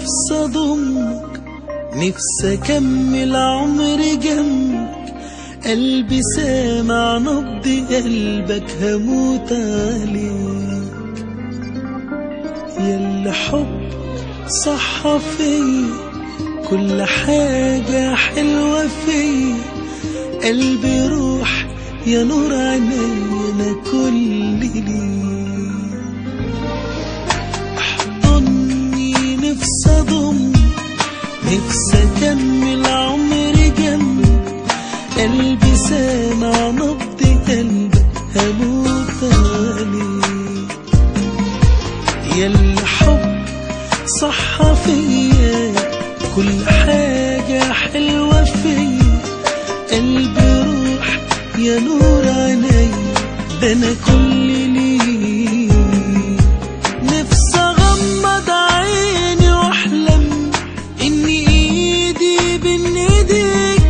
نفسي اضمك، نفسي اكمل عمري جنبك، قلبي سامع نبض قلبك هموت عليك. ياللي حبك صح فيا، كل حاجة حلوة فيا، قلبي روح يا نور عيني انا كل ليك. احضني نفسي اضمك، نفسي اكمل عمري جنبك، قلبي سامع نبض قلبك هموت عليك. ياللي حب صح فيا، كل حاجة حلوة فيا، قلبي روح يا نور عيني ده انا كل ليك. نفسي اغمض عيني واحلم ان ايدي بين ايديك،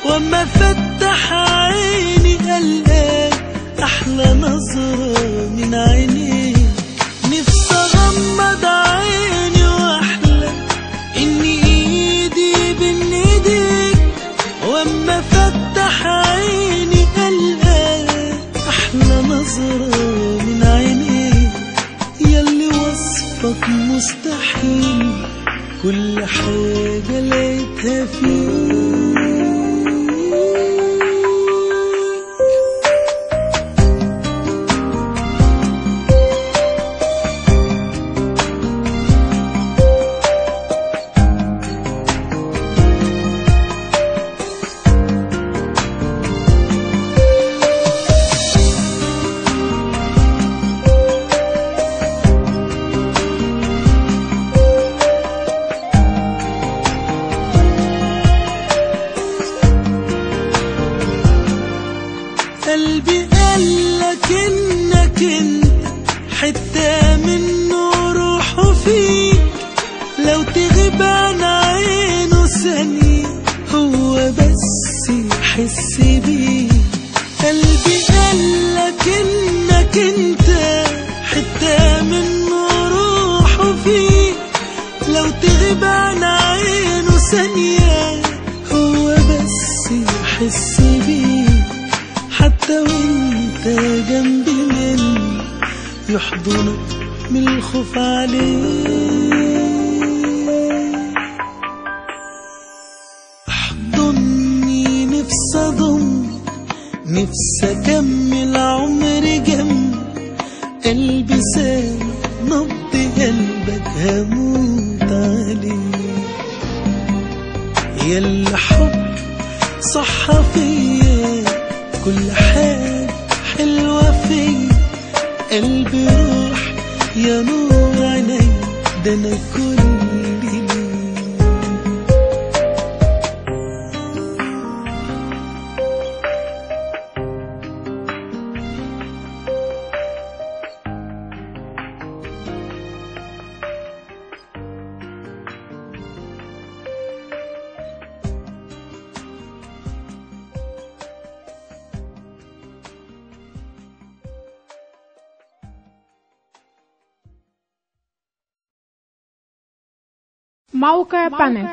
واما افتح عيني القاك احلى نظرة من عينيك. نفسي اغمض عيني واحلم ان ايدي بين ايديك، واما افتح عيني القاك احلى نظرة من عينيك. ياللي وصفك مستحيل، كل حاجة لقيتها فيك. قلبي قالك انك انت حتة منه روحه فيك، لو تغيب عن عينه ثانية هو بس يحس بيك. قلبي قالك انك انت حتة منه روحه فيك، لو تغيب عن عينه ثانية هو بس يحس بيك. حتى وانت جنبي مني يحضنك من الخوف عليك. احضني نفسي اضمك، نفسي اكمل عمري جنبك، قلبي سامع نبض قلبك هموت عليك. ياللي حب صح فيا، كل حاجة حلوة فيا، قلبي روح يا نور عيني ده انا كل ليك. موقع بانل.